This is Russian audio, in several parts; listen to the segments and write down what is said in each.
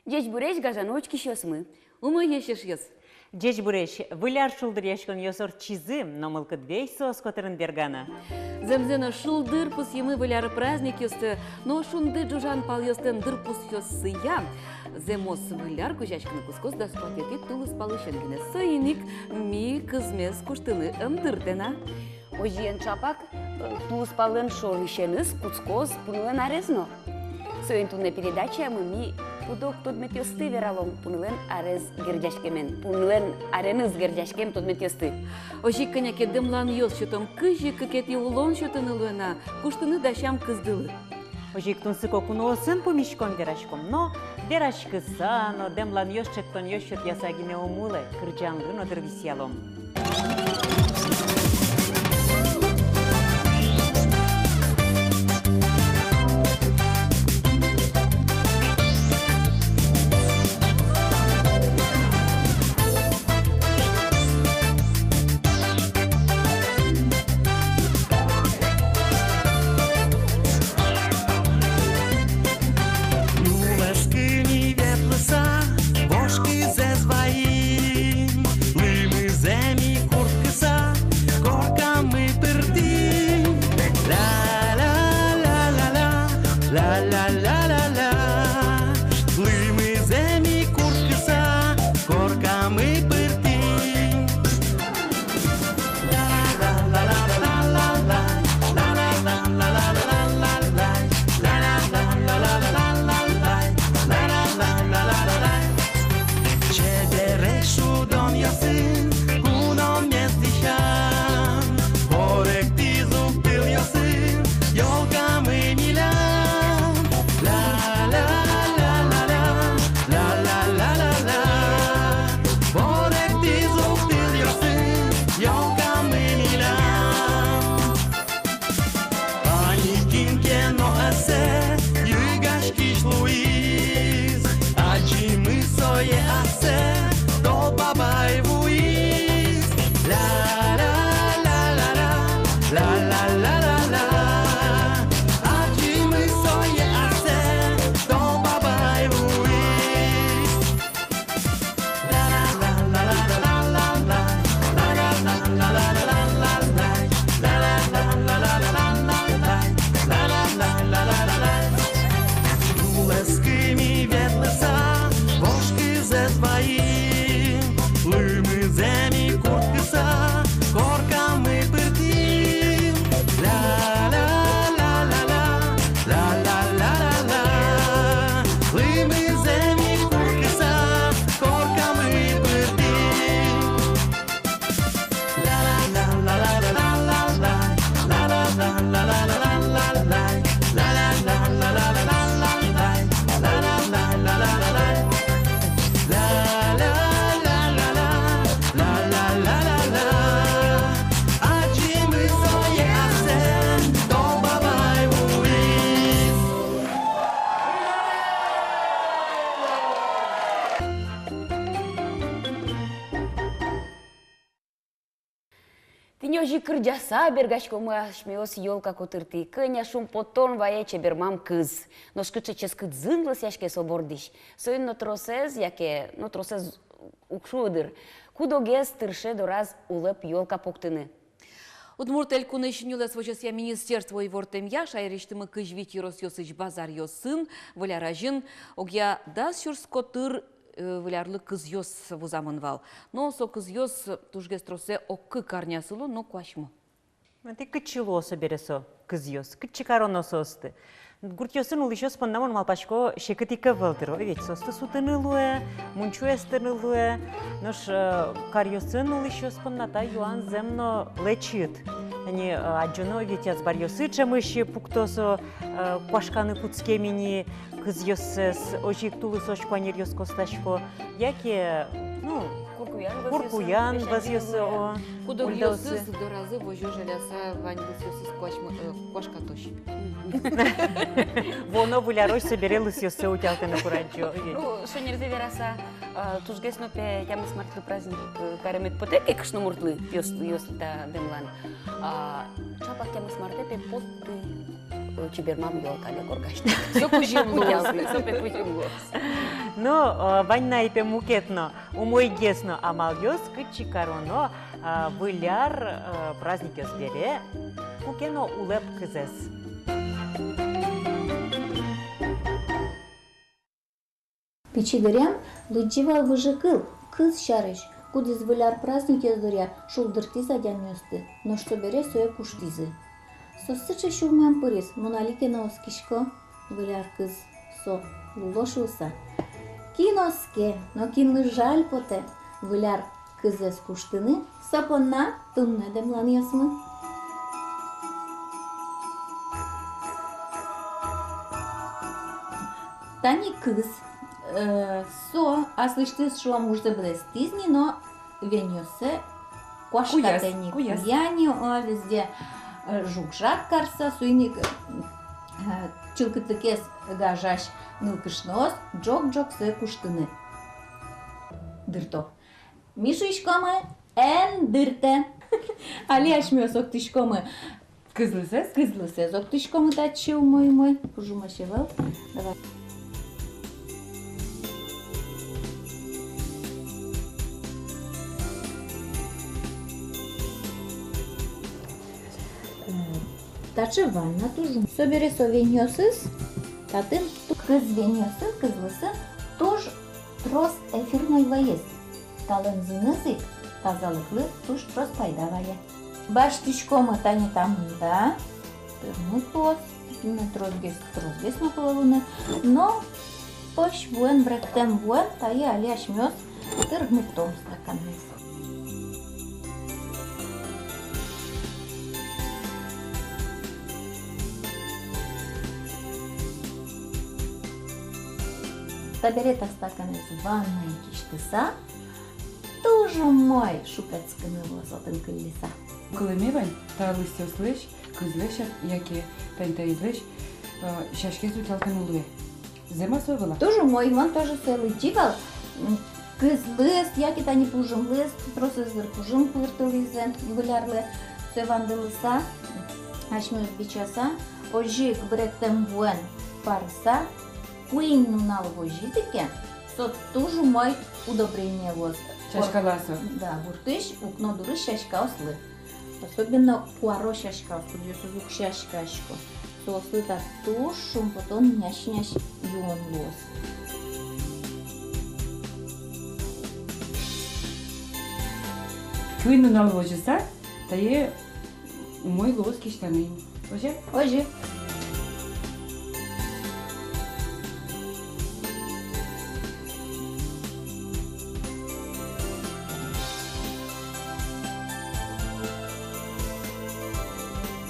Дечь буречь газаночки щосмы. Ума ешеш ес. Дечь буреш, выляр шулдыр яшкон йосор чизым, но мылкыт вейсос которын бергана. Земзена шулдыр пус емы выляры праздник ёсты, но шунды джужан пал ёстын дыр пус ёссыя. Земос выляр кужачканы кускос да спатети тулыс палышенгене сыйник ми кызмес куштыны ымдырдена. Ожиен чапак, тулыс палын шорышеныс, куцкоз, пунылен арезно. Соин туне передача ми пудок тот метьосты вералом, пунылен арез гердяшкемен, пунылен ареныз гердяшкем тот метьосты. Ожик коняке дымлан ёс шутом кыжи кыкет улон шутыны луэна, куштыны дашам кыздылы. Ожик тунсы кокуно сын помишком верашком, но верашкыса, но демлан ёшчеттон ёшчет ясагине омуле, кырджангын одыр висялом. Тинёжи кырджаса бергачкому ашмеос ёлка котырты, кыня шум потон вае чебермам кыз. Но скычечес кыдзынглас яшке собордиш. Соин нотросез, яке нотросез укшудыр. Кудогес тырше дораз улып ёлка поктыны. Удмуртель кунышнюлес вожесья министерство и вортем я, шайриштымы кыжвити росьосыч базар ёсын, валяражин, огя дас шурскотыр валярлы кыз ёс вузамынвал. Но со кыз ёс тужгес тросе оккы карнясылу, но квашму. Ты кычылоса бересо кыз ёс, кычыкароно состы. Гуртьосын улышос паннамон малпашко шекытика вылдыр. Ведь состы сутынылуэ, мунчуэстынылуэ. Нож карьосын улышос панната юан земно лечит. Они аджоно ведь азбар ёсы чамыши пуктосо квашканы пуцкемини кыз ёсес ожик тулыс ошпанер ёс косташко. Яке, ну, Куркуян вазьёсы о. Кудо ёсыз до разы вожу желяса вань вазьёсыз квашка тош. Воно вулярош соберелась ёсы утялка на кураджо. Ну, что нельзя вераса, туж гесно пе ямы смартлы праздник, каремет потепе кшно муртлы ёс да демлан. Чапак ямы смарте пе потты чебермам ёлка не горгашна. Все пужим лозы. Все пе пужим лоз. Но ванна ипе мукетно, умой гесно амальёс, кычикароно, выляр праздник бере, мукено улеп кызес. Пичигырям лыдживал выжикыл, кыз шарыш, кудыз выляр праздник ездоря, шулдырти задянёсты, но что бере соя куштизы. Сосычы шулман пырис, моналике на оскишко, выляр кыз со лулошулса. Киноске, но кинлы жаль поте, выляр кызес куштыны, сапонна тунне демланьясмы. Тани кыз, со, слышишь, что вам уже было стизни, но венёсе, куашкатени, куяни, везде жукжак карса, суйник, чилкытыкес гажаш, нылкышнос, джок-джок се куштыны. Дырто. Мишишкомы, эн дырте. Али ашмёс октишкомы. Кызлысыз? Кызлысыз октишкомы датчил мой. Пужумашевал. Давай. Тачы ванна тужум. Собере совеньосыз, татын кыз веньосын, кызлысын, туж трос эфирной ваез. Талын зынызык, тазалыклы туж трос пайда вая. Баш тишкома тани тамында, тырмы пос, трос наполовину, но пош вуэн бректем вуэн, таи али ашмёс, тырмы том стаканез. Таберета стаканез ванной киштыса, тоже мой шукацкыны лозотын кыллиса. Кылымевань, та лыстё слыш, кызлышат, яке тань-та излыш, шашке суталкан улуе. Зема совала? Тоже мой, он тоже целый тивал. Кызлыс, яке тани пужым лыс, просто зыр пужым пыртылызе, вылярлы, севандылыса, ашмёс бичаса, ожик бректем вуэн парса, Куин нунал вожитыке, со тоже мой удобрение воз. Шашка ласо. Да, буртыш, укно дуры шашка ослы. Особенно пуаро шашка ослы, юсузук шашка ашко. Со ослы так тушум, потом няш-няш юон лос. Куину наложиса, тае умой лос киштаны. Оже? Ожи.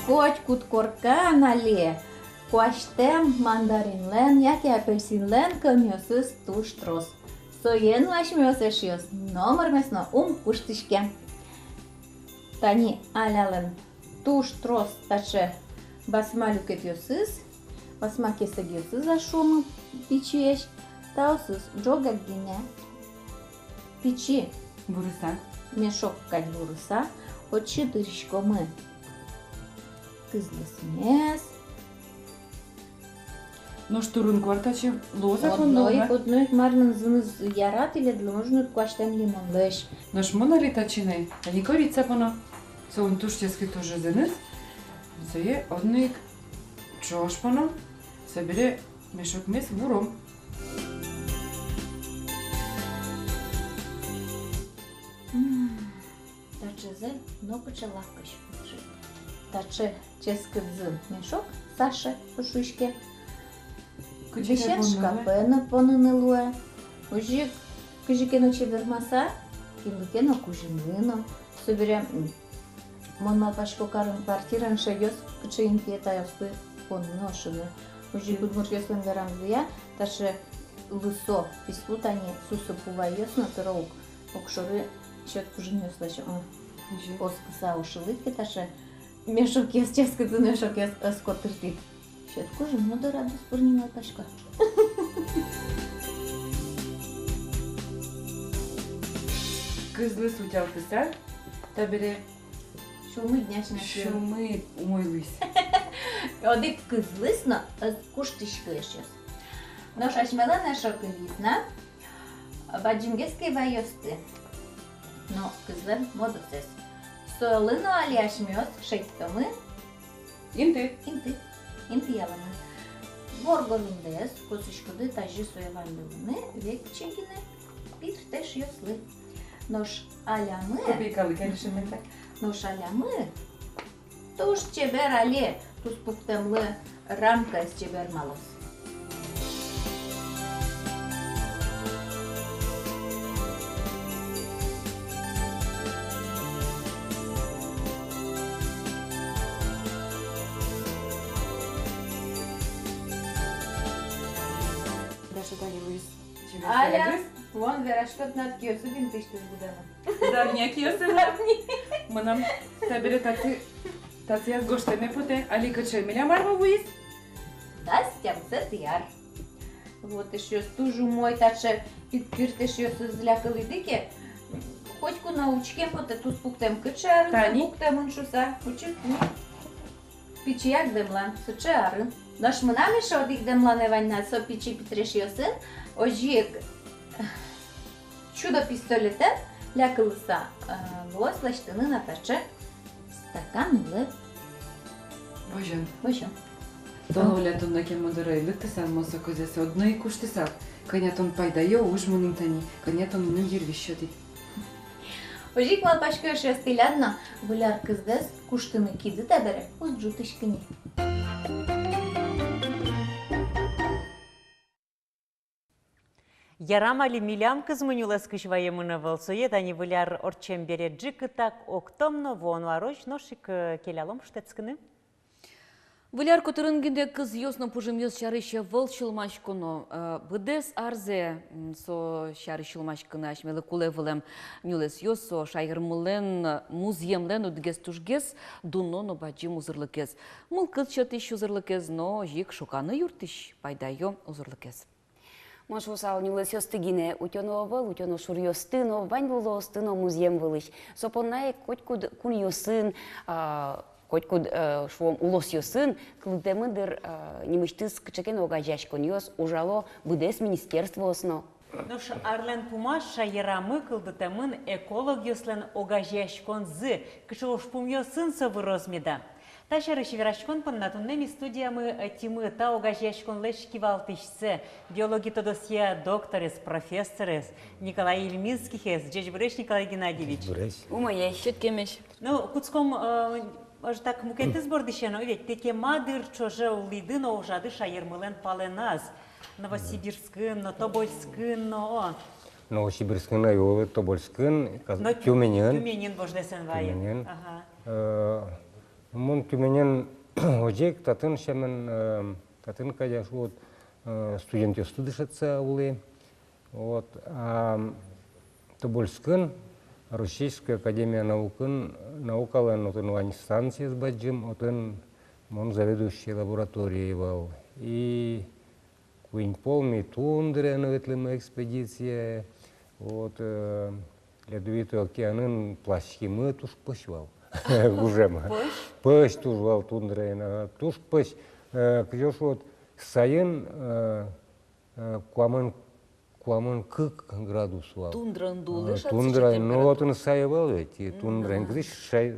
Коч куткорка нале, куаштем мандаринлен, яке апельсинлен камёсыз туш трос. Соен лашмёс эшиос, номер месно куштышке. Тани алялен туш трос таче басма люкетёсыз, басма кесегёсыз ашумы пичеш, таусыз джогак гине. Пичи Буруса. мешок кать буруса, очи дырышкомы. Кызлысмес. Но штурун квартаче лоза Одной кондога. мармын зыныз ярат или должен куаштем лимон леш. Наш монали тачине, а не корица поно. Со он туштески тоже зеныз. Зое одник чош поно. Собере мешок мес буром. Таче зель, но почалакаш. Таче ческидзын мешок, Саше пошушке. Вишен шкапена понынылуе. Ужик кыжикено чевермаса, киликено кужиныно. Собере монмал пашко карын квартиран шайос кычейн пиета ясты понношыны. Ужик удмуртеслен верам зуя, таше лысо пислутани сусу пувайосно тыраук. Окшоры чет кужинёслач. Оскыса ушылыки таше мешок ес ческидзын мешок ес скотыртит. Щетку же много рада спорнимал пашка. Кызлы сутял писар. Табере Шумы дняшна шумы умой лыс. Одик кызлысно, куштышкы сейчас. Но шашмелана шоколитна. Баджимгески вайосты. Но кызлар модоцес. Сойлыно алиашмёс шейттомы. Инты. Инты яланы. Борголундес, косушкуды тажи соевандылыны, векчегины, пиртеш ёслы. Нош алямы, Копейкалы, конечно, так. нош алямы, туш чебер але, туз пуктемлы рамка с чебер малос. Даша, Дани, Луис. Аля, вон верашкот над киосу бинты что будемо. Давня киосы. Мынам табире татьяс гоштеме поте, али качемеля марва Луис. Дастям цетяр. Вот еще стужу мой таче пиртеш ёсы злякали дике. Хоть ку научке поте туз пуктем кычар, Тани? пуктем уншуса, учит. Пичияк демлан, сучары. Наш мынам еще одик демлан еванна со пичи питреш ёсын, ожик чудо пистолетен лякылыса влослаштыны натаче стаканлы. Божен. Боже. Доновля тонна кемодорай, лыктысан моса көзесі одной куштысак. Канятон пайдайо уж мұның тани, канятон мұның ервишшоти. Ожик малпашка еще стилядно, выляр кыздес куштыны киды табере, уз жутышкыни. Ярамали милям кызмынюлас кышвае мына волсует, они выляр орчем бере джикытак октомно вон вароч ношик келялом штецкыны. Выляр котырынгенде кыз ёсно пужым ёс чарыща выл чылмашконо. Быдес арзе со чары чылмашкыны ашмелы куле вылем нюлес ёс со шайырмылен муземлен удгес тужгес дуноно баджи музырлыкез. Мыл кыз чатыш узырлыкез, но жик шуканы юртыш пайдайо узырлыкез. Маш усал нюлес ёстыгине, утёно выл, утёно шур ёстыно, вань выло остыно музем вылыш. Сопонай коть кун ёсын, хоть куд швом улос ёсын, клыдемыдыр немыштыз кычакен огажашкон ёс, ужало быдес министерство осно. Нош арлен пумаш шайырамы кылдытымын эколог ёслен огажешкон зы, кышылош пум ёсын совы розмеда. Ташары шеверашкон паннатуннеми студиямы тимы та огажешкон леш кивалтышсы, биологи тодосия докторес, профессорес, Николай Ильминскихес, Джечбреш Николай Геннадьевич. Умаей. Щеткемеш. Ну, куцком аж так мукетыз бордышено, ведь теке мадыр чоже улидыно ужады шайырмылен паленаз. Новосибирскын, но Тобольскын, но... Новосибирскын айолы, Тобольскын, Тюменен. Тюменен бождесен вайы. Тюменен. Ага. Мон Тюменен ожек татын шемен, татын кадя вот студент студышатся улы. Вот. Тобольскын, Российская академия наукалан отын станции с баджим, отын мон заведующий лабораторией вал. И Куинполми тундре новетлема экспедиция, вот ледовитый океанын плащимы туш пышвал. Гужема. Пыш тужвал тундре, туш пыш. Кьёш вот сайын куамын 40 градус вал. Тундрандулы Тундра, ну вот он сайвал ведь, тундра. Инглиш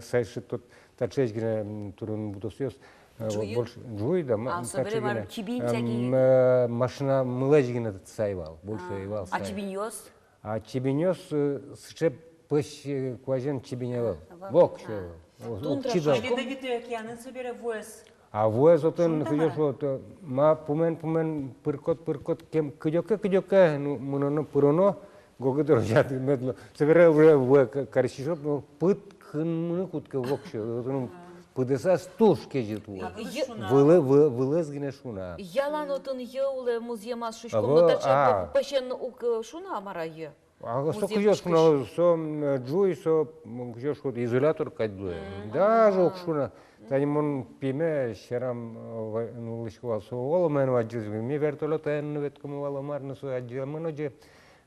сайши тот тачечгина турун бутосёс. Больше джуй, да, соберем чибин всякие. Машина мылажгина сайвал, больше сайвал. А чибин ёс? А чибинёс счеп пыш куажен чибиневал. Вок что. Ледовитый океанын собере воес. А воес отын кыдёш вот ма пумен пыркот кем кыдёка ну муноно пыроно гогодор жат медло. Собере уже в каршишоп но пыт хын кутка вок что. Пыдеса стуш кежит вылез гине шуна. Ялан отын еуле муземас шушком, но таче пашен ук шуна марае. А что кьёш шуна, со джуй, со кьёш вот изолятор кадьле. Даже ук шуна. Танимон пиме шерам ну лишковал со воло мен ваджиз ми вертолета вет кому вало марно со аджил моноje.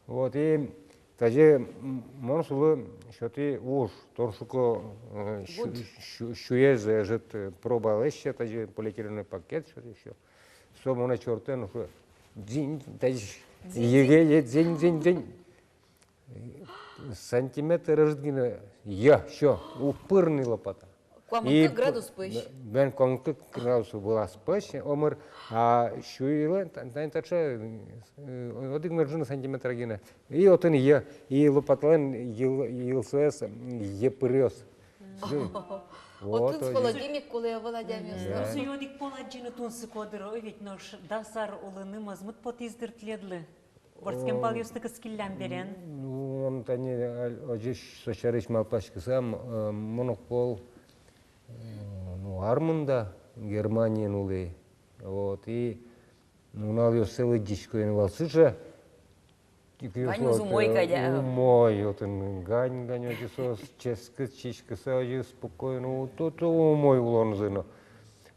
Вот и таже монсулы шоти уж торшуко шуез жет пробал еще таже полиэтиленовый пакет что еще. Со мона чертен дзинь, еге, дзинь. Сантиметр рождения, я, все, упырный лопата. Куамынты градус пыш. Ben комнаты градус была спать, омер, а шуиле, тантача, один маржина сантиметра гина. И вот он я, и лопатлен елсес, епрёс. Отын холодильник, коли я владямюсь. Осы йодик поладжины тунсы кодыры, ведь нож дасар улыны мазмыт потиздыр тледлы. Борскем балюсты кыскиллям берен. Ну, он тани, ожиш сочарыш малпашкысам, монопол, ну, Армунда, Германия нули. Вот, и ну, надо целый дичко инвалсы же. Гань зумой кадя. Умой, вот он гань, одесос, ческа, чичка, саджи, спокойно, вот то умой улонзыно.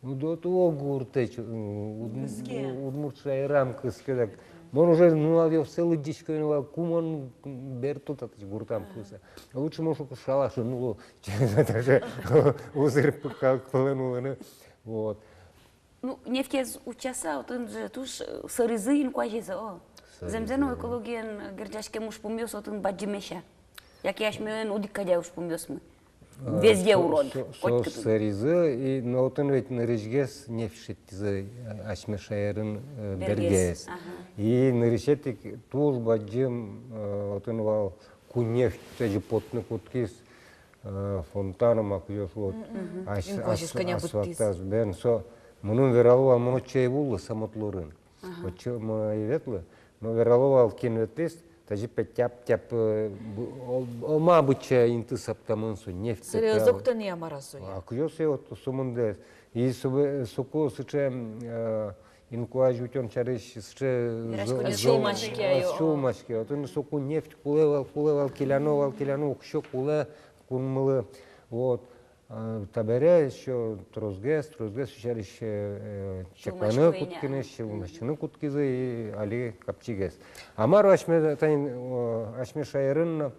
Ну, до того гуртеч, удмуртшая рамка, скажем. Он уже, ну, надо целый дичко инвал, куман, бертут, а ты гуртам куса. Лучше, может, шалаш, ну, это же узыр покалкнуло, вот. Ну, нефтез учаса, отын же туш сырызы инкуажиза, о. Земзено экологиен герджашке муж помёс, отын баджимеша. Як я шмёен удикадя уж помёс мы. Везде урод. Сос сырызы, и но отын ведь нарежгес нефтшеттизы ашмешайрын бергес. И нарежетик туж баджим, отын вал кунефть, теже потны куткис, фонтаном акьёс, вот. Асфалтаз бен, со, мунун вералуа, муну чайвулы самотлурын. Вот чё мы и ветлы, но вералуа кинветлист, тажи тяп-тяп, ома быча инты саптамынсу, нефть. Серьезоктан я марасу. Акьёс и вот сумундес. И соку сыче инкуаж утён чарыш сыче шулмашки. Вот он соку нефть кулевал, киляну, кшо куле, кунмылы. Вот. Табере еще трозгес, чарыш чеканы куткинеш, шулмашчыны куткизы и али капчигес. Амар ашме шайрын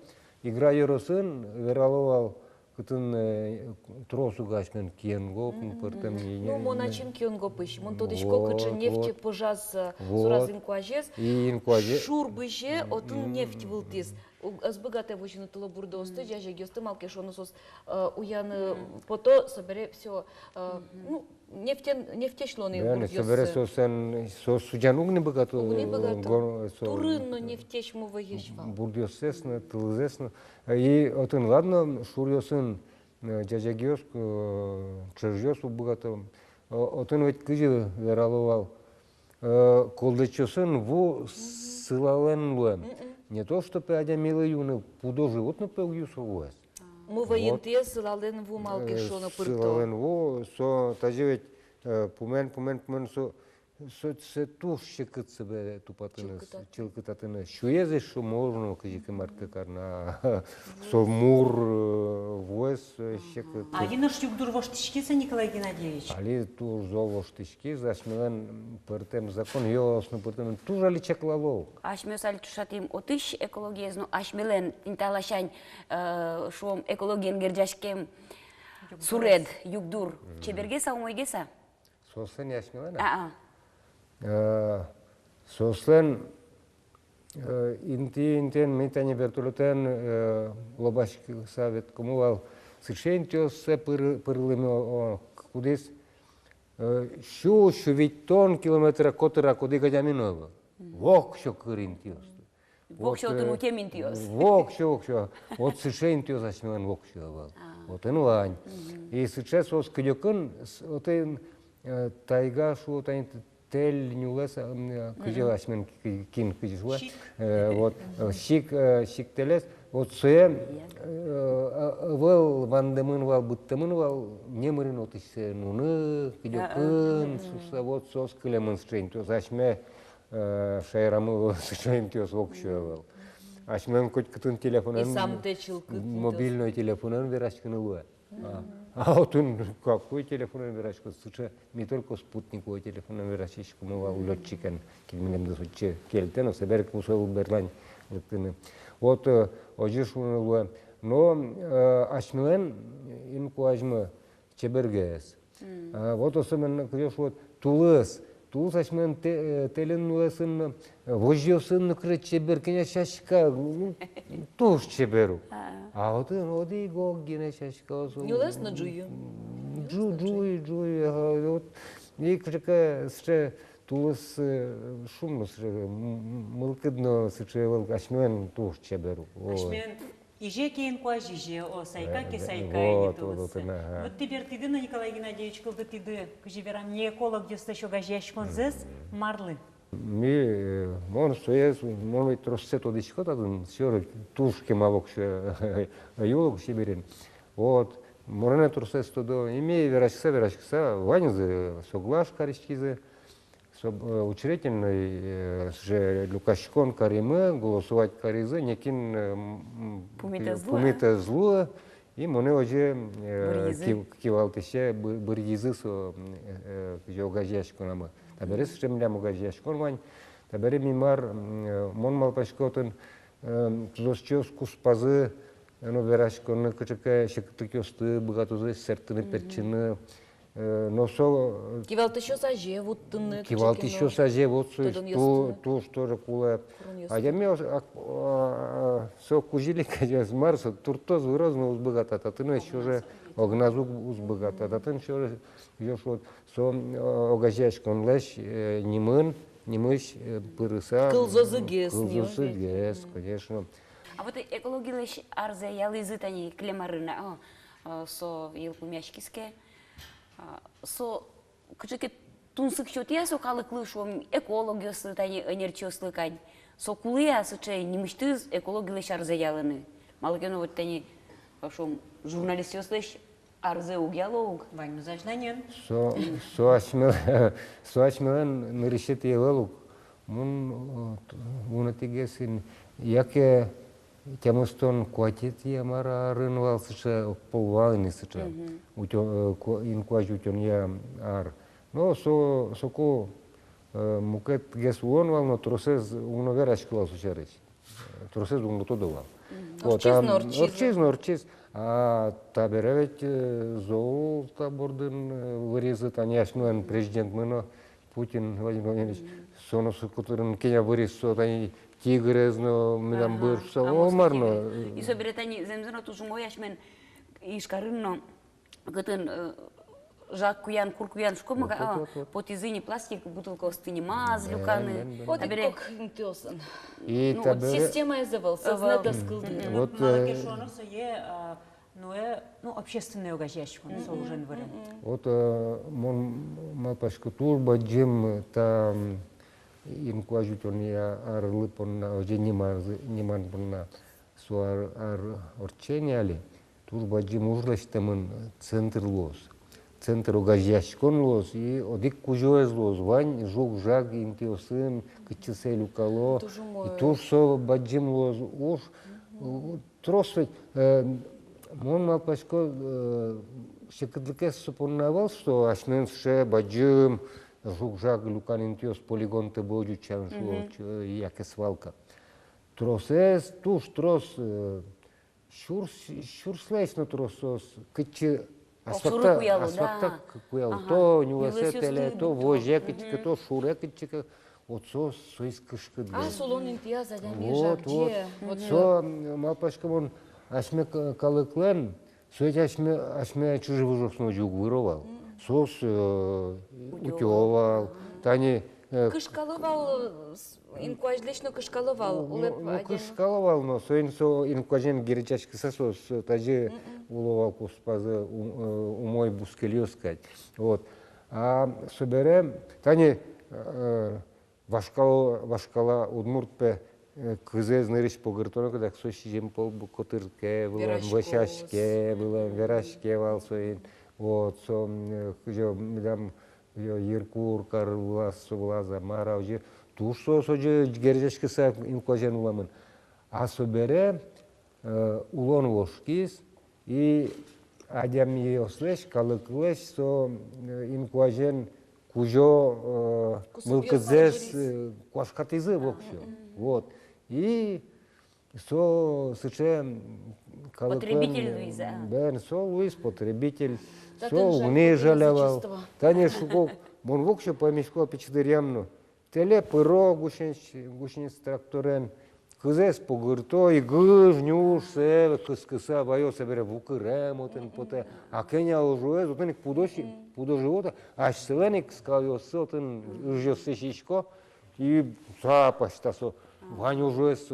игра юросын вераловал кытын тросу гашмен киенго, пыртем Ну, моначин кионго пыш. Мон тодышко кычы нефть пожаз сураз инкуажес. И инкуажес. Шур быше, отын нефть вылтис. Азбыгате вышины тыло бурда осты, жаже гёсты малке шону сос уяны пото собере все. Ну, нефтешлоны бурдёсы. Собере сос суджанугны богато. Угны богато. Турынно нефтеш му ваешва. Бурдёсесны, тылзесны. И отын ладно, шурьосын жаже гёс, чержёс богато. Отын ведь кыжы вераловал. Колдычосын ву сылален луэм. Не то, что пядя милый юны, пудо животно пел юсовуэс. Мы военте сылален ву малке шону пырто. Сылален ву, со тажи ведь пумен, со се туш щекът себе тупатыныз, чилкытатыныз. Шуезе шо можно, кажи марка карна, со мур вуэс щекыт. А вино штюк воштишкиса, Николай Геннадьевич? Али тур зол воштишки, зашмелен пыртем закон, йосно пыртем, тужа ли чеклалов. Ашмёс али тушатим отыш экологиезно, ашмелен инталашань шуом экологиен герджашкем суред, югдур. Чебергеса, умойгеса? Сослен яшмелен? Сослен интен митани бертулетен лобашки совет комувал сычентиос се пырлыми кудис шу ведь тон километра котыра куди гадяминова. Вок шо кыринтиос. Вок шо тыну теминтиос. Вок шо. Вот сычентиос ашмелен вок шо. Вот инвань. И сейчас ос кыдёкын отен тайга шу тайн тель нюлес кыжелашмен кин кыжешва. Вот шик телес. Вот суе вал вандемын вал буттемын вал немырын отыше нуны кыдёкын суса вот сос кылемын сычентиос ашме шайрамы сычентиос вок шо вал. Ашмен хоть кытын телефонын. И сам те чилкыт. Мобильный телефонын верашканы луэ. А вот он какой телефон выращивал? Слушай, не только спутниковый телефон выращивал, мы летчикам, кем-нибудь досучи кельтену, соберет кусок Берлань. Вот ожишь он но ашмелен инку ажмы чебергес. Вот особенно, конечно, вот Тулыс тулс ашмен телен нуласын вожьосын крече беркене шашка туш чеберу. А вот оди го гене шашка. Нюлес на джую. Джуй. Вот и крека сре тулс шумно сре мылкыдно сре вал ашмен туш чеберу. Ашмен иже кейін куа жиже, о сайка ке сайка Вот, вот. ага. Вот теперь ты на Николай Геннадьевич кылды ты кыжеверам не эколог дёста еще гажяшкон зес марлы. Ми мон соес мон тросет одишкотадын сёр тушке мавокше юлок сибирин. Вот морне тросет тодо имея верашкса ваньзы соглаш каришкизы учредительный же Лукашкон Каримы голосовать Каризы некин пумита зло и моне уже кивалтыше быргизы со жогажешконамы. Таберес шемля могажешкон вань. Табере мимар мон малпашкотын тузосчос куспазы но верашконы кычыка шектыкёсты быгатузы сертыны перчины. Но со Кивалт еще саже, вот тынны. кивалт еще саже, вот то, что же кула. А я имел со кужили, конечно, Марса, туртоз выразно узбыгата, а ты еще же огназук узбыгата, а ты еще же вот со огажешкон лещ немыш пырыса. Кылзозы гес, конечно. А вот экологилыш арзе ялызы тани клемарына, со елпумяшкиске. Со кычыке тунсык чотия со калыклы шом экологиясы тани энерчослы кань. Со кулыя сыче немыштыз экологилыш арзе ялыны. Малыкено вот тани шом журналист ёслыш арзе угялог. Вань, ну зажнанен. Со ашмелен нырышет елалук. Мун унатигесин яке Тямостон куатит ямара рынвал сыча полвалыны сыча. Инкуаж утен я ар. Но соку мукет гес уонвал, но тросез уноверашкивал сучарыч. Тросез унгутодовал. Орчиз. А таберевет зоул табордын вырезы таняшнуэн президент мыно Путин Владимир Владимирович соносу кутырын кеня вырез сотани тигрезно мидам бырса омарно. И соберетани земзено тужумой ашмен ишкарынно гытын жак куян куркуян шкомага потизыни пластик бутылка остыни маз люканы. Вот и как тёсан. И Система изывался, знато скылды. Вот Малакешонов общественный огажяшкон, со уже вырын. вот мон малпашка турба джим там инкуажутон я арлы понна оже неман понна суар орчения ли турба джим ужлаштамын центр лос. Центр огажяшкон лос и одик кужоез лос вань жук жаг интиосын кычысы люкало и тур со баджим лос уж тросвет мон малпашко шекадлыке супоннавал что ашнен ше баджим жук жаг люкан интиос полигон те боджу чан шло яке свалка. Тросес туш трос шурслейсно тросос кычы асфальта куял то университет то вожекичка то шурекичка вот соис кышкы. А солон интиаз адами Вот со малпашка мон ашме калыклен сөйт ашме чужого жоксно жук выровал сос утевал тани кышкалывал инкуажлечно кышкалывал кышкалывал но соин со инкуажен герчачка сосос тажи уловал куспазы умой бускелиоскать вот а соберем тани вашкала удмуртпе кызез нырыш погыртоно когда соши жем пол котырке было вышашке было верашке вал соин вот со кыжо мидам еркур карвас соблаза мара уже тушо соже герчачка са инкуажен уламын а собере улон вошкис и адям еослеш калыклеш со инкуажен кужо мылкызес куашкатызы вообще вот и со сыче потребитель Луиза. Бен со Луиз потребитель со унижалявал тани шуко Бон вокше помешко печдырямну. Теле пыро гушенец тракторен. Кызес погырто и гыж нюш севе кыскыса байо себере вукырем отен поте. А Кения ожуез отеник пудо живота. Аж селеник скавиосы отен жёсы шишко. И запаштасо. Ваню ожуез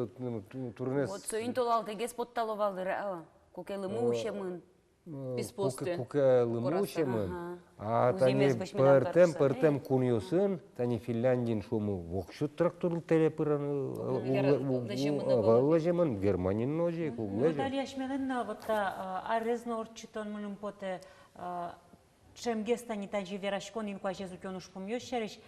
турнес. Вот соин толал тегес потталовалды ра. Кукелы мушемын. Беспосты. Куке лымушемын. Ага. А Уземес тани башмидан тарса. пертем куньосын, тани Финляндин шуму вокшут трактор телепыран валажемын, Германин ножи, Вот куглежем. Алиашмелен, вот арезно орчитон мânum poate шемгеста не таджи верашкон инкуаже зукёнуш помьёшериш.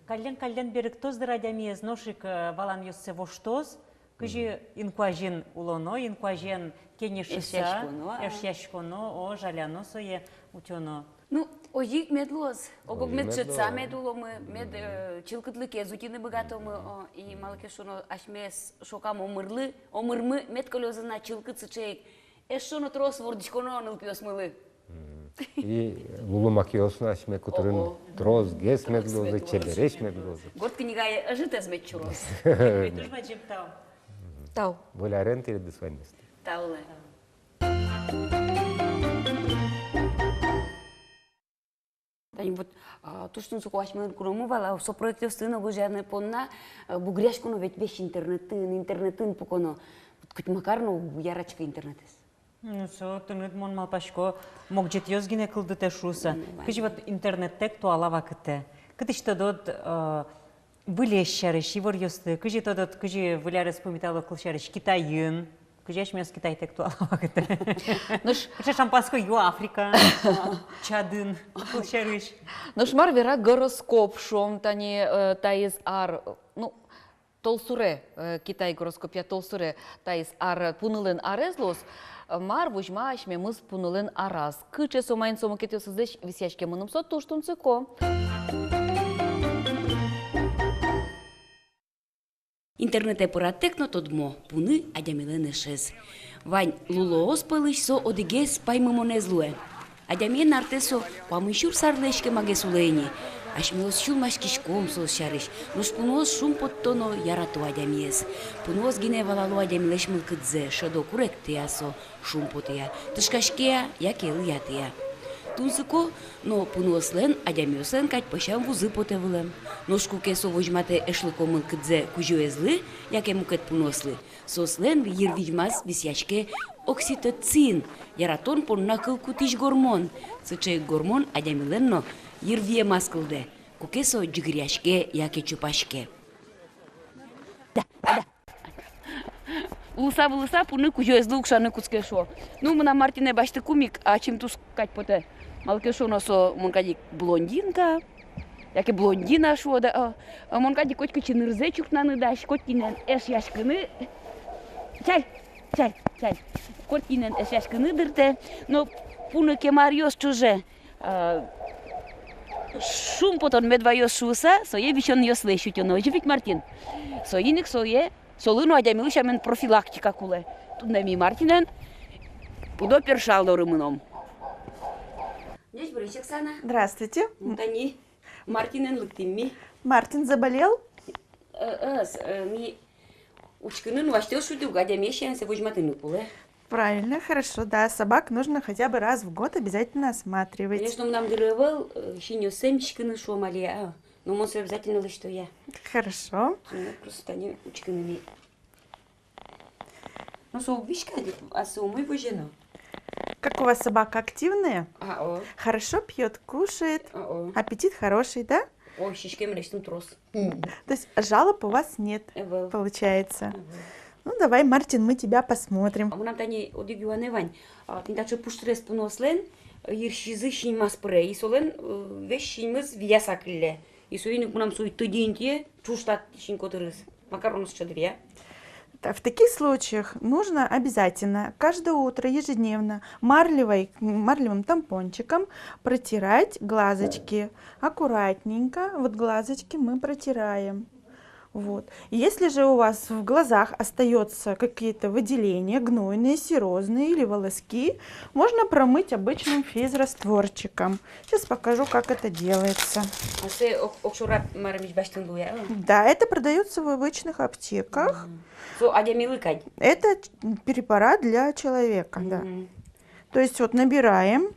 Каллен берег тоз дырадямиез ношик валан ёссе воштоз. Кыжи инкуажин улоно, инкуажен кенешиса, эшяшконо, о жаляно сое утёно. Ну, ожик медлоз, обог Ожик медшеца медлоз. медуломы, мед чилкытлыке, зутины богатомы, и малке шоно ашмес шокам омырмы, мед колёзына чилкыцы чейк. Эшоно трос вордичконо нылпиос мылы. И лулумак ёсна ашме кутырын троз гес медлозы, чебереш медлозы. Горд книга ажитез мед чурос. Тужма джемтау. Тау. Волярен тире десванности. Тауле. Тани вот тушнун сукуашмын курому вала со проективстына гожарны понна бугряшконо ведь вещь интернетын пуконо. Куть макарно ярачка интернетес. Ну, со тыныт мон малпашко могжет ёзгине кылдыте шуса. Кыжи вот интернеттек туалава кыте. Кытышты дот вылещарыш, ивор ёсты. Кыжи тодот, кыжи вылярыс помитало кылшарыш Китайын. Кыжи ашмес Китайтек туалава кыте. Кыжи шампанско ю Африка, Чадын кылшарыш. Ношмар вера гороскоп шом тани таиз ар, ну, толсуре, Китай гороскопия толсуре, таиз ар пунылын арезлос, мар вужма ашме мыз пунылын араз. Кыче сомайн сомо кетесыздеш висяшке мыным со туштун цыко. Интернете пыратекно тодмо, пуны адямилен эшез. Вань лулоос пылыш со одигес паймымонезлуэ. Адямиен артесо памышур сарлешке магесулени. Ашмиос шулмаш кишком сос шарыш, нос пунос шум поттоно ярату адямиес. Пунос гине валалу адямилеш мылкыдзе, шадо куректеасо шум потея. Тышкашкея, якел ятея. Тунсыко, но пунослен адямиослен кать пашам вузы потевылем. Ношкуке со вожмате эшлыко мылкыдзе кужуезлы, яке мукет пунослы. Сослен вирвижмас висячке окситоцин, яратон понна кылку тиш гормон. Сычей гормон адямиленно Ирвие маскылды. Кукесо джигряшке, яке чупашке. Да. Улыса, пуны кужуезлы укшаны куцкешо. Ну, мына Мартине башты кумик, а чем тус кать поте. Малкешо носо монкадик блондинка, яке блондина шо да. Монкадик котька чинырзе чукнаны даш, коткинен эш яшкыны. Чай. Коткинен эш яшкыны дырте, но пуны кемариос чуже. Шум потом медвайос шуса, сое вещен ёсле шутёно, живик Мартин. Соиник сое, солыну адямилышамен профилактика куле. Тут нами Мартинен, пудо першал дорымыном. Здесь Борис Оксана. Здравствуйте. Тани, Мартинен лыктимми. Мартин заболел? Ми учкынын ваштел шутюга, адямешен се вожматыны куле. Правильно, хорошо, да. Собак нужно хотя бы раз в год обязательно осматривать. Конечно, нам дырывал, шинё семчкыны шомали, но мы обязательно лишь что я. Хорошо. Просто они учкынами. Ну, со вишка, а со мой вожено. Как у вас собака активная? Хорошо пьет, кушает. Аппетит хороший, да? О, щечкем лишь трос. То есть жалоб у вас нет, получается. Ну, давай, Мартин, мы тебя посмотрим. А мы нам тани одигюане вань. Ты так что пуштрес понослен, ершизы шинмас пре, и солен вещь шинмас виясакле. И соиник мы нам сой тыдинтие, чуштат шинкотырыс. Макаронус чадвия. В таких случаях нужно обязательно каждое утро, ежедневно марлевым тампончиком протирать глазочки. Аккуратненько, вот глазочки мы протираем. Вот. Если же у вас в глазах остаются какие-то выделения, гнойные, серозные или волоски, можно промыть обычным физрастворчиком. Сейчас покажу, как это делается. А се окшора марамич баштын луя. Да, это продается в обычных аптеках. Со адеми лыкать. Это препарат для человека, да. То есть вот набираем,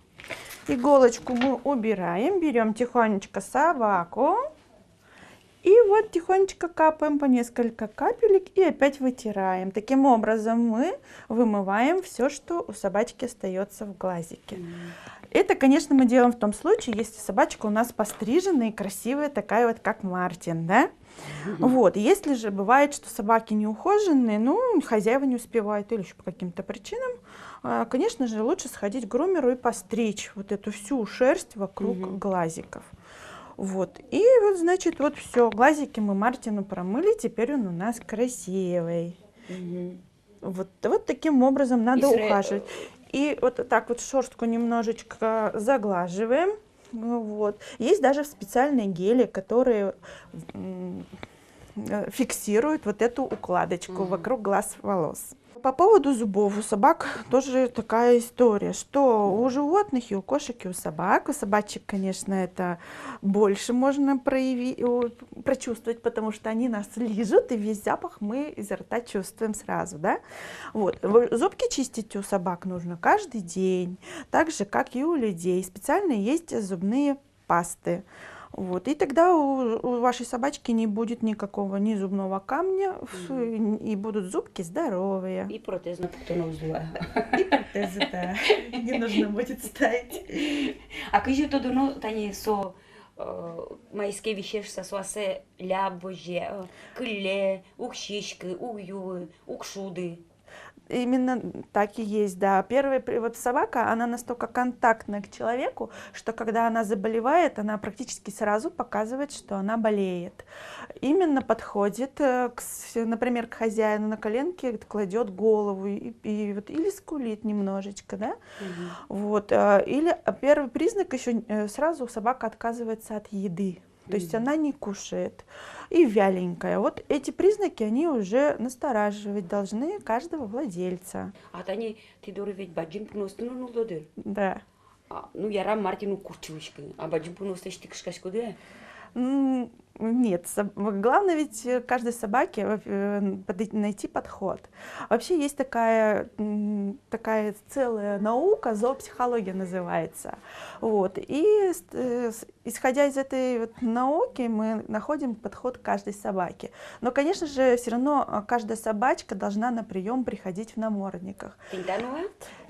иголочку мы убираем, берем тихонечко собаку. И вот тихонечко капаем по несколько капелек и опять вытираем. Таким образом мы вымываем все, что у собачки остается в глазике. Это, конечно, мы делаем в том случае, если собачка у нас постриженная и красивая, такая вот, как Мартин, да? Вот. Если же бывает, что собаки неухоженные, ну, хозяева не успевают или еще по каким-то причинам, конечно же, лучше сходить к грумеру и постричь вот эту всю шерсть вокруг глазиков. Вот. И вот, значит, вот все, глазики мы Мартину промыли, теперь он у нас красивый. Вот таким образом надо ухаживать. И вот так вот шерстку немножечко заглаживаем. Вот. Есть даже специальные гели, которые фиксируют вот эту укладочку вокруг глаз волос. По поводу зубов у собак тоже такая история, что у животных и у кошек, и у собак, у собачек, конечно, это больше можно прочувствовать, потому что они нас лижут, и весь запах мы изо рта чувствуем сразу, да? Вот. Зубки чистить у собак нужно каждый день, так же, как и у людей. Специально есть зубные пасты. Вот. И тогда у вашей собачки не будет никакого ни зубного камня, и будут зубки здоровые. И протез на пуктонов зуба. И протезы, да, не нужно будет ставить. А кажи то доно тани со майске вещества соасе лябоже, кыле, укшишки, уюы, укшуды. Именно так и есть, да. Первая вот собака, она настолько контактна к человеку, что когда она заболевает, она практически сразу показывает, что она болеет. Именно подходит, например, к хозяину на коленке, кладет голову и вот, или скулит немножечко, да. Вот. Или первый признак еще сразу собака отказывается от еды. То есть она не кушает и вяленькая. Вот эти признаки, они уже настораживать должны каждого владельца. А тани ты дори ведь баджим пуностуну нулдодыр. Да. Ну яра Мартину курчушка, а баджим пуностеш тикшкашку да? Нет, главное ведь каждой собаке найти подход. Вообще есть такая целая наука, зоопсихология называется. Вот. И исходя из этой вот науки мы находим подход к каждой собаке. Но, конечно же, все равно каждая собачка должна на прием приходить в намордниках.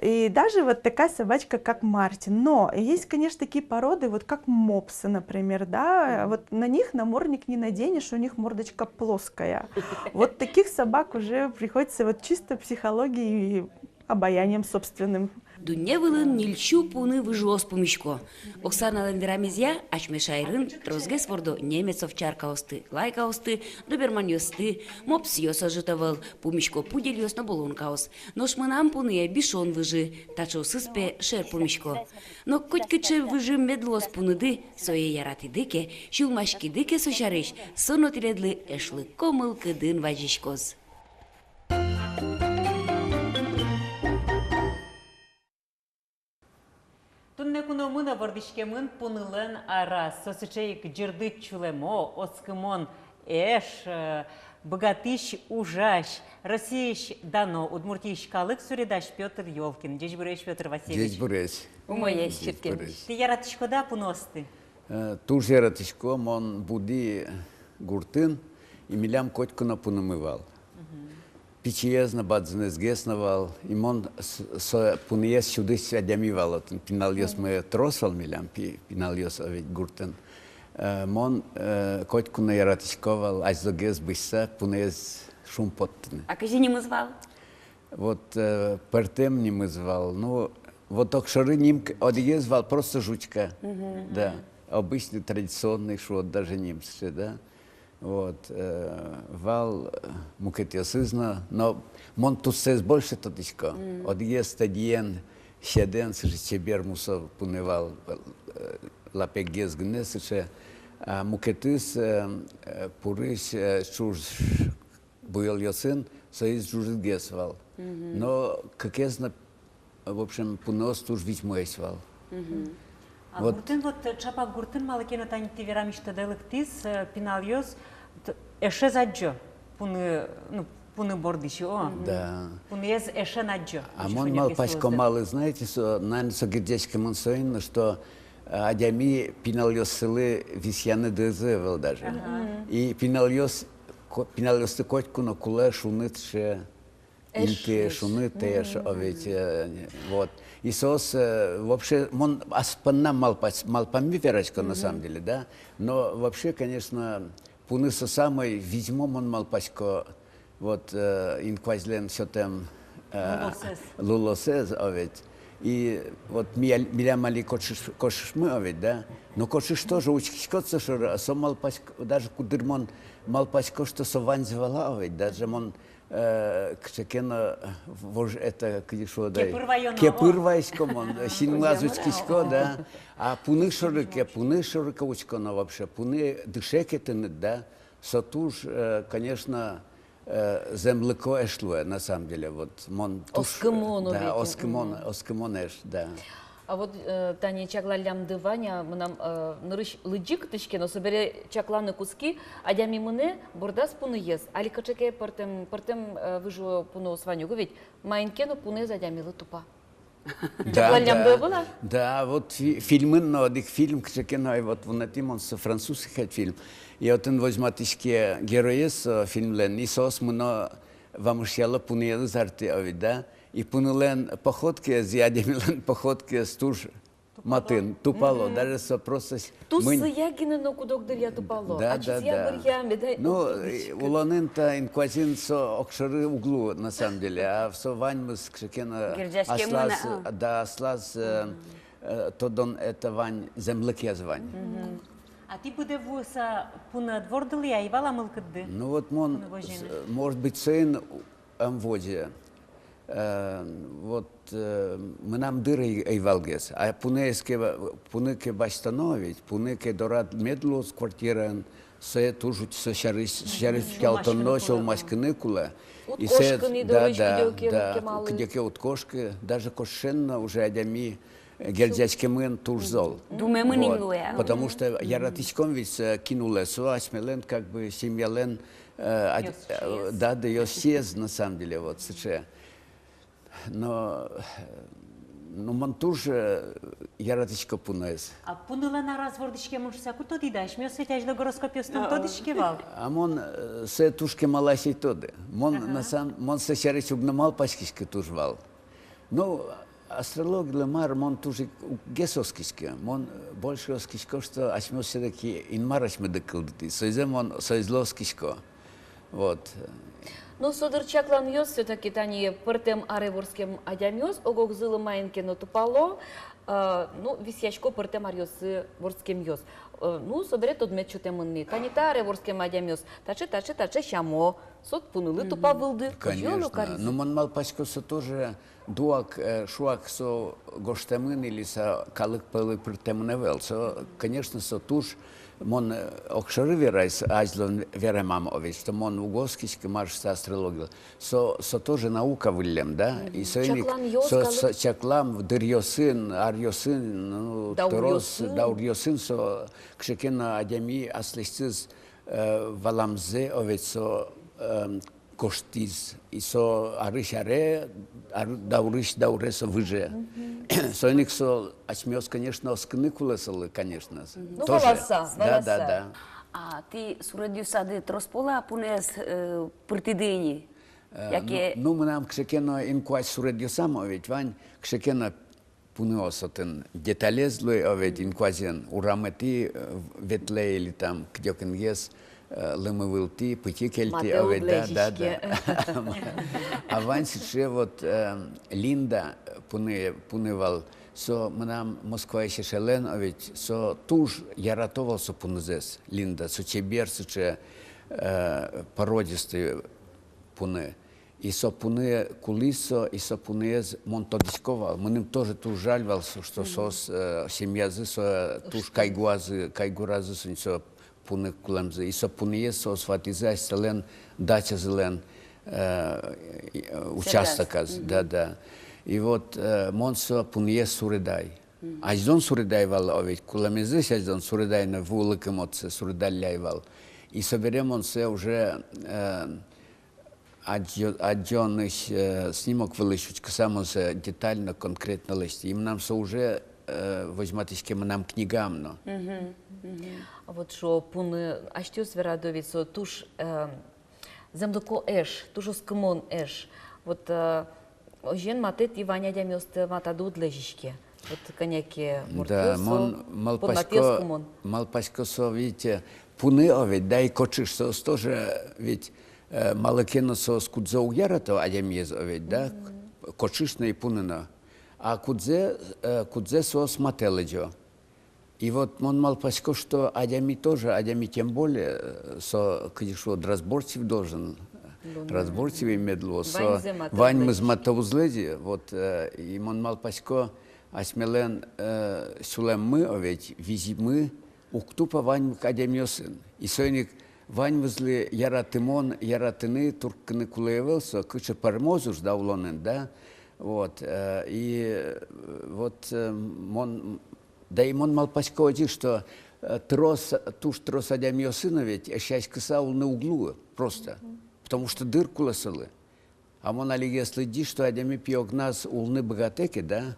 И даже вот такая собачка, как Мартин. Но есть, конечно, такие породы, вот как мопсы, например, да, вот на них намордник не наденешь, у них мордочка плоская. Вот таких собак уже приходится вот чисто психологией и обаянием собственным. Дуневылын нилчу пуны выжос помешко. Оксана Лендерамизья, ачмешайрын, трозгес вордо немец овчаркаусты, лайкаусты, доберманьосты, мопс йоса житовал, помешко пудель йос на болонкаус. Нош мынам пуны бишон выжи, тачо сыспе шер помешко. Но коть кыче выжи медлос пуныды, сое яраты дыке, шулмашки дыке сошарыш, сонотиледлы эшлы комыл кыдын вajishkoz. Тунне куно мына вардышкемын пунылын арас, сосычейк жырдык чулемо, оскымон эш, богатыш ужаш, Россияш дано, удмуртийш калык суредаш Петр Ёлкин. Дежь буреш Петр Васильевич. Дежь буреш. Умоеш чиркен. Ты яратышко да пуносты? Туж яратышко, мон буди гуртын, и милям котькуна пунымывал. Пичиезна бадзнезгеснавал, и мон пуньес чудыс свядямивал, пинальос мы тросвал милям, пинальос ведь гуртын. Мон котькуна яратышковал, айзогез бысса, пуньес шумпоттны. А кажи не звал? Вот пертем не звал, ну вот так шары ним одиез звал просто жучка, да, обычный традиционный шот, даже немцы, да. Вот, вал мукетиосызна, но мон тусес больше тотичко. Одиез тадиен щеден, сыше чебер мусов пуневал лапегез гнесыше, А мукетыс пурыш чуж буял ясын, союз жужит гесвал. Но какезна, в общем, пунос туж ведь мойсвал. А гуртын вот чапа гуртын малыкена танити верамишта делыктис пинальос эше заджо пуны бордиши о. Да. Пунез эше наджо. А мон мал пачко малы, знаете, наверное, со гидечком он соин, что адями пинальос сылы висяны дезевел даже. И пинальос ты котку на куле шунытше, инте шуныте, ведь вот. И сос вообще, он аспанна мал помиверочка на самом деле, да. Но вообще, конечно, пуны со самой визьмом он мал пачко. Вот инквазлен все там лулосез, ведь. И вот миля мали кошиш мы, ведь, да. Но кошиш тоже учится, что сомал пачко, даже кудырмон мал пачко, что сованзивала, ведь, даже он кшекена вож это кдишо да. Кепырвайском он синмазучкишко, да. А пуны шорыка учкона вообще, пуны дышекетыны, да. Сотуж, конечно, землеко эшлуе, на самом деле, вот мон туш. Да, оскимон эш, да. А вот тани чаглалям дываня, мы нам нырыш лыджик тышке, но собере чакланы куски, а дями мыне бордас пуны ес. Али качеке партем выжу пуну сванюгу, ведь майнкену пуны задямилы тупа. Чаглалям дывала? Да, вот фильмы, но один фильм качекена, вот в натимон со французский фильм. И вот он возьматышке героес фильмлен, и сос мыно вамышьяла пуны езы зарты, да. И пунылен походки, зиадемилен походки стуж матын, тупало, даже со просто... Тус ягины но кудок дырья тупало, а чиз я бырьями, да? Ну, улонын-то инквазин со окшары углу, на самом деле, а все вань с кшекена аслаз, да, аслаз, то дон это вань земляки звань. А ты bude să pună dvordul ea, iva la mâlcădde? Ну вот, может быть, сын am воде. Вот мы нам дыры и валгес, а пунеке баштановить, пунеке дорад медлус квартиран, се тужуть се шарис кялтоносил масканикула. И се да, где от кошки, даже кошенна уже адями гельзячке мын тужзол. Потому что я ратичком ведь кинула суачмелен, как бы семьялен, да, да, ее сез на самом деле, вот, сыче. Но man тоже яратичка пунес. А пунела на разводичке может всяку то ты дашь, мне сетяж до гороскопе стон то дичке вал. А мон се тушке маласей тоды. Мон се чарич угнамал пачкишке тужвал. Ну, астрология лемар мон тоже гесоскишке. Мон больше оскишко, что ачмё все-таки инмараш мы докылдыты. Соизе мон соизлоскишко. Вот. Но содырчаклан йос все-таки тани пыртем ареворским адямёс, огок зылы майнкено тупало, ну, висячко пыртем арьосы ворским йос. Ну, соберет одмет чутемынны. Танита ареворским адямёс, таче щамо, сот пунылы тупа вылды. Конечно, но мон мал пачкоса тоже дуак шуак со гоштемын или со калык пылы пыртемыневел. Конечно, со туш мон окшары верайс ажлон веремамович, что мон угоскички маршса астрология. Со тоже наука вылем, да? И со чаклам дырьосын, арьосын, ну, торос, даурьосын, со кшекена адями аслестиз валамзе овец со коштиз. И со арышаре, дауре со выже. Соник со ачмёс, конечно, оскныкулесалы, конечно. Ну, волоса. Да. А ты сурадю сады троспола пунес пыртидыни? Ну, мы нам кшекено инкуач сурадю само, ведь вань кшекено пунеосотен деталезлый, а ведь инкуазен урамети ветле или там кдёкен ес, лымывылти, пытикельти, а ведь да. А вань сейчас вот Линда пуневал, со мы нам Москва еще шелен, а ведь со туж я ратовал со пунезес Линда, со чебер, со че породистые пуны. и со пуне кулисо, и со пуне мон то дисковал. Мыным тоже ту жальвался, что сос семьязы, со туш кайгуразы, со пуне кулемзы, и со пуне сос ватизай селен, дача зелен, участок, да. И вот мон со пуне суредай. Аждон суредай вал, ведь кулемезы аждон суредай на вулыком отце суредалляй вал. И соберем он се уже отдельный снимок вылечить, само се детально, конкретно лечить. Им нам се уже возьматись нам книгам, но. А вот что пуны, а что зверадовицо, туш землеко эш, туш скмон эш. Вот жен матет и Ваня дямёсты матаду длежишке. Вот коняки Да, мон малпасько со, видите, пуны овет, да и кочиш сос тоже, ведь малакено сос кудзе угерато адемьез овет, да, кочишна и пунына. А кудзе сос мателеджо. И вот мон малпасько, что адями тоже, адями тем более, со, конечно, разборчив должен, разборчивый медло, со вань мы зматаузледи, вот, и мон малпасько, асмелен сулем мы, овет, визи мы, уктупа вань академиосын. И сойник вань возле яратымон, яратыны, туркны кулеевелся, кыча пармозуш давлонен, да, вот, и вот мон, да и мон малпасько один, что туш трос адемиосына ведь, щась кысаул на углу, просто, потому что дырку лосалы. А мон алиге следи, что адеми пиогназ улны богатеки, да,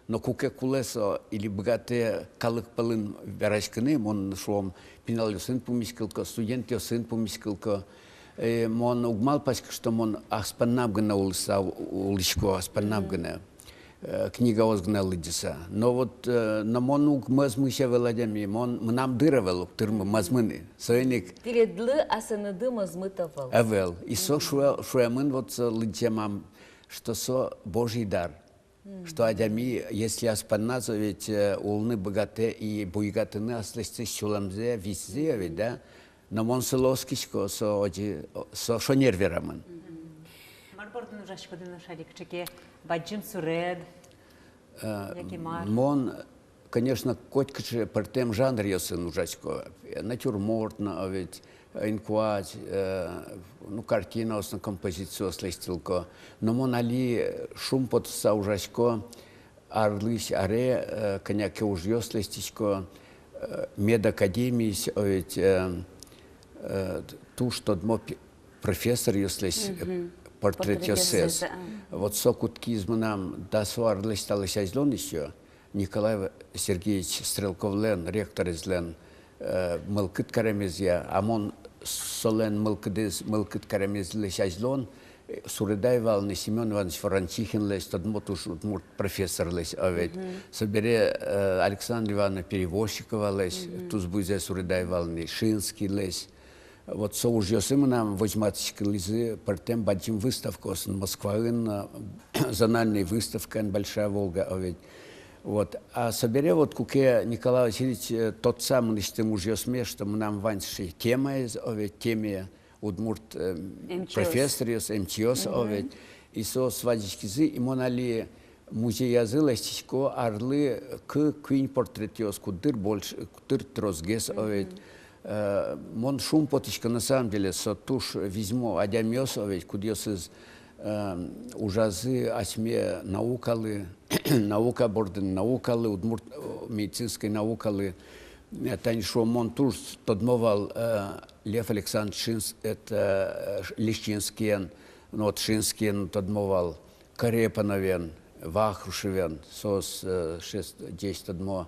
но куке кулесо или богате калык палын верашканы, мон шлом пинал сын помискалко, студент сын помискалко, мон угмал паська, что мон аспаннабгана улыса улычко аспаннабгана, книга озгна лыдиса. Но вот на мон угмаз мыся веладями, мон мнам дыравел, тырмы мазмыны, сойник. Тиледлы асыныды мазмытавал. Авел. И со шуямын вот лыдямам, что со Божий дар. Что адями, если аспанназо, ведь улны богате и буйгатыны аслесты щуламзе, виззе, ведь, да? Но мон селоскичко со шонерверамын. Марбордын ужашкодын шарик чеке баджим суред. Мон, конечно, котькаче партем жанр ясын ужачко. Натюрморт, ведь инкуать, ну, картина, основная композиция слестилко. Но мон али шум под саужачко, арлыш аре, коняке ужьё слестичко, медакадемии, ведь ту, что дмо профессор, если портрет Йосес. Вот сокутки из нам дасуар листалось азлон еще, Николай Сергеевич Стрелков-Лен, ректор из Лен, мылкыт карамезия, а мон солен мылкыт карамезия азлон, Суредай Валны, Семен Иванович Фаранчихин лес, тот уж профессор лес, а ведь собере Александр Иванович Перевозчикова лес, тут будет Суредай Валны, Шинский лес. Вот со уж ясым нам возьматочка лизы, партем бадим выставку, Москва-ын, зональная выставка, Большая Волга, а ведь. Вот. А собере вот куке Николай Васильевич тот самый, что мы уже что мы нам ванши тема, а ведь теме удмурт профессор, МЧОС, а ведь. И со свадички зы, и монали музей язы ластичко, орлы к квин портрет йос, кудыр больше, кудыр трозгес, а ведь. Мон шум потичка на самом деле со туш визьмо адямёс, а ведь кудёс из ужазы осьме наукалы, наука борден наукалы, удмурт медицинской наукалы. Это не шо мон туш тодмовал Лев Александрович это Лищинский, вот Шинский тодмовал Карепановен, Вахрушевен, сос 6-10 тодмо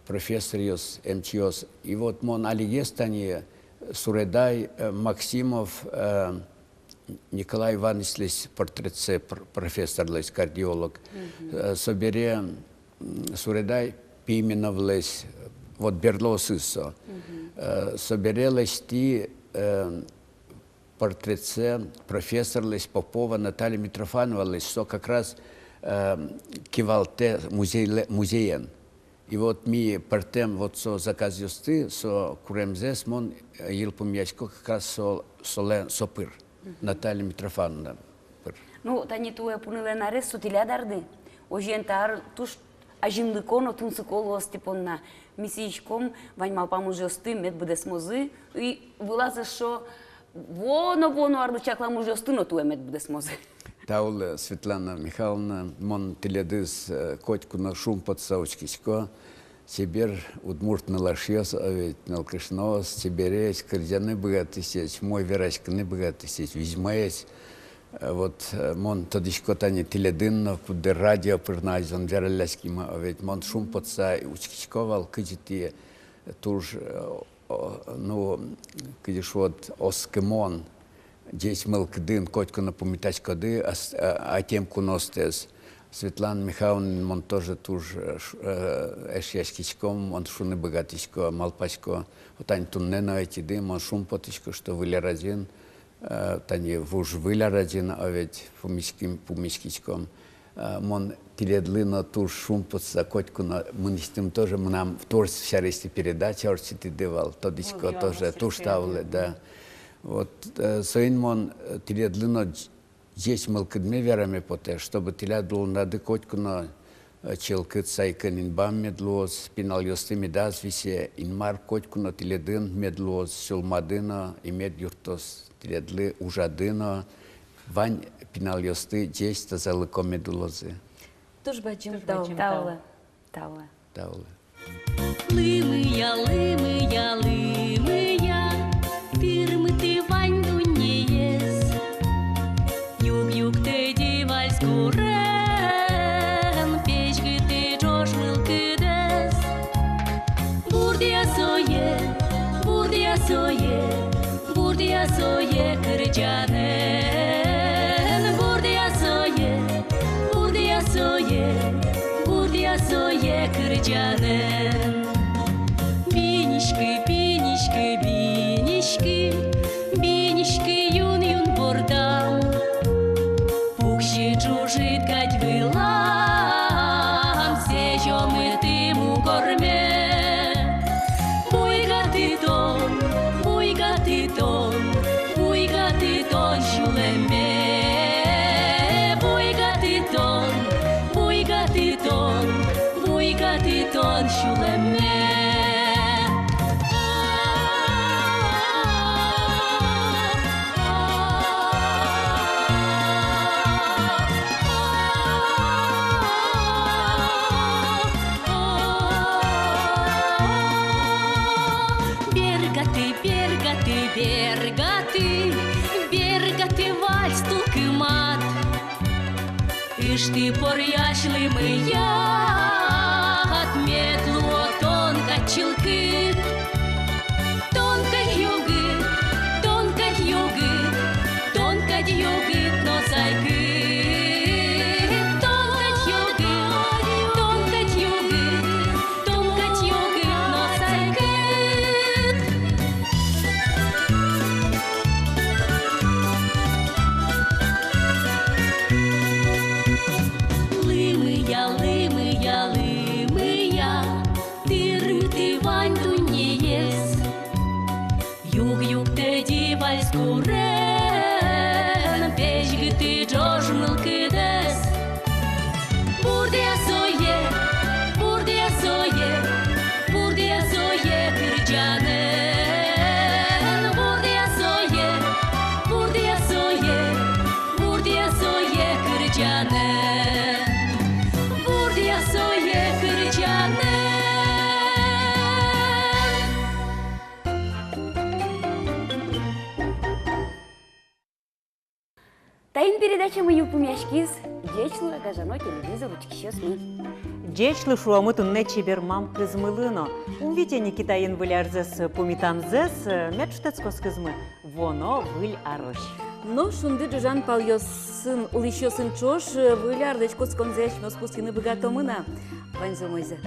профессориос, МЧОС. И вот мон алиестани Суредай, Максимов, Николай Иванович лес портретце профессор лес кардиолог. Собере Суредай Пименов лес, вот Берлосысо. Собере лести портретце профессор лес Попова Наталья Митрофанова лес, со как раз кивалте музеен. И вот ми партем вот со заказ юсты, со куремзес мон елпум ясько как раз со солен сопыр. Наталья Митрофановна. Ну, тани туе пуниле на рез сотиля дарды. Ожентар туш ажинлыкон отун сыколо Степонна. Мисичком вань малпаму жосты мед буде смозы. И вылаза шо воно арлычакла мужосты, но туе мед буде смозы. Таул Светлана Михайловна, мон теледыз котку на шум под саучкисько. Сибир удмуртны лашьёс, а ведь налкышнос, сибиресь, кырдяны богатысеть, мой верачка не богатысеть, визьмаесь. Вот мон тодичко тани теледынно, куды радио пырнать, он вераляськима, а ведь мон шум под са учкичковал, кыдити туж, ну, кыдиш вот оскемон, здесь мелкдын, котку напомитать коды, а тем куностес. Светлана Михайловна, он тоже туж эшьяшкичком, он шуны богатичко, малпачко, вот они тунне на эти дым, он шум потичко, что выляразин, тани вуж выляразин, а ведь пумишкичком, он теледлино туж шум потса котку, мы с ним тоже, мы нам в творчестве шаристи передачи, орчити дывал, тодичко тоже туж ставили, да. Вот, соин он теледлино здесь мелкодме верами поте, чтобы телят был нады котку на челкыт сайкан инбам медлоз, пинал ёсты медаз висе, инмар котку на теледын медлоз, сюлмадына, имед юртос теледлы ужадына, вань пинал ёсты здесь тазалыко медлозы. Туж бачим Таула. Лымыя, лымыя, лымыя, пирмыты вань дуньес. Юг-юг ты дивальс курен, печки ты джош мылкыдес. Бурдия сое, кырджанен. Бурдия сое, кырджанен. Бинишки, бинишки, бинишки, бинишки юн бордам. Пукши чужит кать вылам, все жомы ты му корме. Буйгаты тон шулеме. Буйгаты тон шулеме. Бергаты вальс тукымат. Иш ты поряшлый мыя, отметло тонко чилкыт. Тонко йогыт, но сайкыт. Тонко йогыт, но сайкыт. Лымыя, тырмыты вань дуньес. Юг-юг ты дивальс курен, печки ты джош мылкыдес. Бурдия сое, кырджанен. Бурдия сое, кырджанен. Бурдия сое, кырджанен. Тайн передача мы юпумяшкиз, дечлы агажано телевизор учкищесны. Дечлы шуамы тунне чебер мам кызмылыно. Увите Никитаин вылярзес помитамзес, мячтецкос кызмы. Воно выль арощ. Но шунды джужан пальёсын, улищёсын чош, вылярдыч косконзеш, но спустины богатомына. Вань зомойзе.